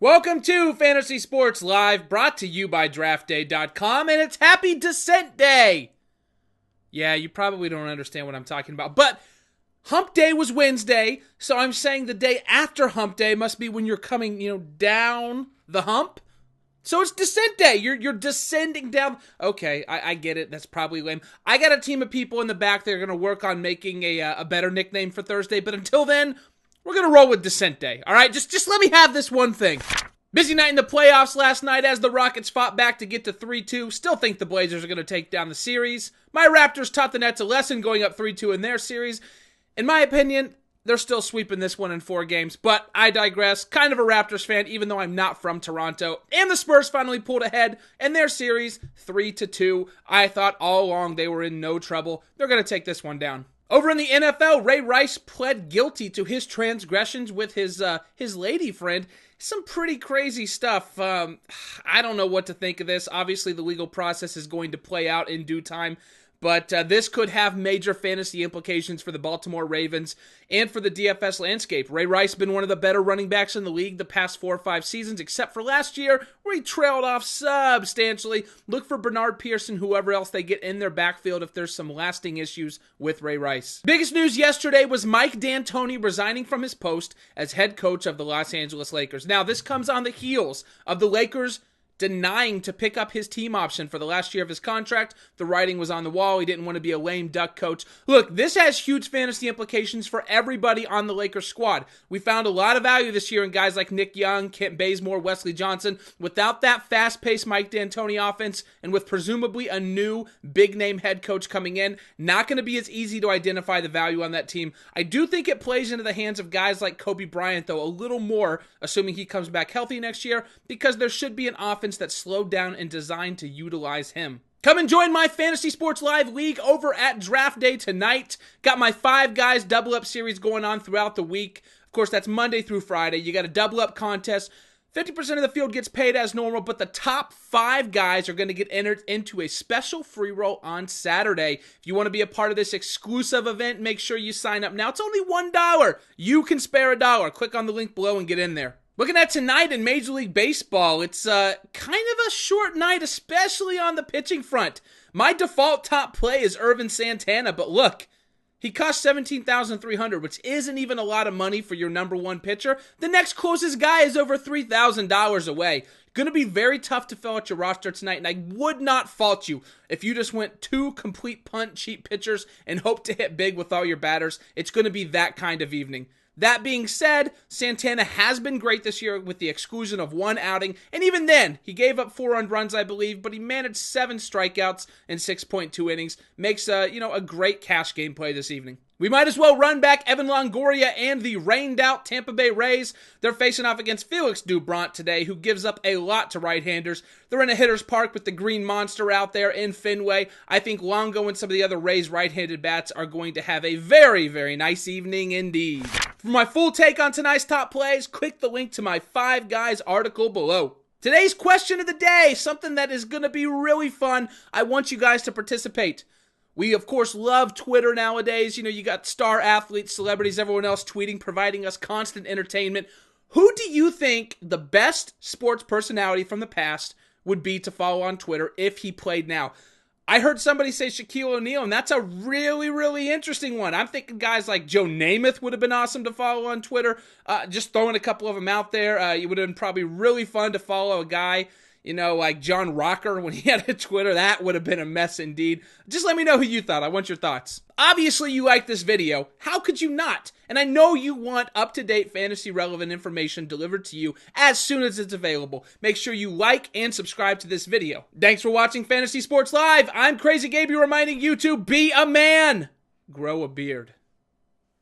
Welcome to Fantasy Sports Live, brought to you by DraftDay.com, and it's Happy Descent Day! Yeah, you probably don't understand what I'm talking about, but Hump Day was Wednesday, so I'm saying the day after Hump Day must be when you're coming, down the hump. So it's Descent Day. You're descending down. Okay, I get it. That's probably lame. I got a team of people in the back that are going to work on making a better nickname for Thursday, but until then, we're going to roll with Descent Day, all right? Just let me have this one thing. Busy night in the playoffs last night as the Rockets fought back to get to 3-2. Still think the Blazers are going to take down the series. My Raptors taught the Nets a lesson going up 3-2 in their series. In my opinion, they're still sweeping this one in 4 games, but I digress. Kind of a Raptors fan, even though I'm not from Toronto. And the Spurs finally pulled ahead in their series 3-2. I thought all along they were in no trouble. They're going to take this one down. Over in the NFL, Ray Rice pled guilty to his transgressions with his lady friend. Some pretty crazy stuff. I don't know what to think of this. Obviously, the legal process is going to play out in due time. But this could have major fantasy implications for the Baltimore Ravens and for the DFS landscape. Ray Rice has been one of the better running backs in the league the past 4 or 5 seasons, except for last year, where he trailed off substantially. Look for Bernard Pearson, whoever else they get in their backfield if there's some lasting issues with Ray Rice. Biggest news yesterday was Mike D'Antoni resigning from his post as head coach of the Los Angeles Lakers. Now, this comes on the heels of the Lakers denying to pick up his team option for the last year of his contract. The writing was on the wall. He didn't want to be a lame duck coach. Look, this has huge fantasy implications for everybody on the Lakers squad. We found a lot of value this year in guys like Nick Young, Kent Bazemore, Wesley Johnson. Without that fast-paced Mike D'Antoni offense, and with presumably a new big-name head coach coming in, not going to be as easy to identify the value on that team. I do think it plays into the hands of guys like Kobe Bryant, though, a little more, assuming he comes back healthy next year, because there should be an offense that's slowed down and designed to utilize him. Come and join my Fantasy Sports Live League over at Draft Day tonight. Got my 5 guys double up series going on throughout the week. Of course, that's Monday through Friday. You got a double up contest. 50% of the field gets paid as normal, but the top 5 guys are going to get entered into a special free roll on Saturday. If you want to be a part of this exclusive event, make sure you sign up now. It's only $1. You can spare $1. Click on the link below and get in there. Looking at tonight in Major League Baseball, it's kind of a short night, especially on the pitching front. My default top play is Ervin Santana, but look, he cost $17,300, which isn't even a lot of money for your number 1 pitcher. The next closest guy is over $3,000 away. Going to be very tough to fill out your roster tonight, and I would not fault you if you just went 2 complete punt cheap pitchers and hope to hit big with all your batters. It's going to be that kind of evening. That being said, Santana has been great this year with the exclusion of 1 outing, and even then, he gave up 4 earned runs, I believe, but he managed 7 strikeouts in 6.2 innings. Makes a great cash game play this evening. We might as well run back Evan Longoria and the rained-out Tampa Bay Rays. They're facing off against Felix Doubront today, who gives up a lot to right-handers. They're in a hitter's park with the Green Monster out there in Fenway. I think Longo and some of the other Rays right-handed bats are going to have a very, very nice evening indeed. For my full take on tonight's top plays, click the link to my 5 guys article below. Today's question of the day, something that is going to be really fun. I want you guys to participate. We, of course, love Twitter nowadays. You got star athletes, celebrities, everyone else tweeting, providing us constant entertainment. Who do you think the best sports personality from the past would be to follow on Twitter if he played now? I heard somebody say Shaquille O'Neal, and that's a really, really interesting one. I'm thinking guys like Joe Namath would have been awesome to follow on Twitter. Just throwing a couple of them out there. It would have been probably really fun to follow a guy, like John Rocker when he had a Twitter. That would have been a mess indeed. Just let me know who you thought. I want your thoughts. Obviously, you like this video. How could you not? And I know you want up-to-date fantasy-relevant information delivered to you as soon as it's available. Make sure you like and subscribe to this video. Thanks for watching Fantasy Sports Live. I'm Crazy Gabe, reminding you to be a man. Grow a beard.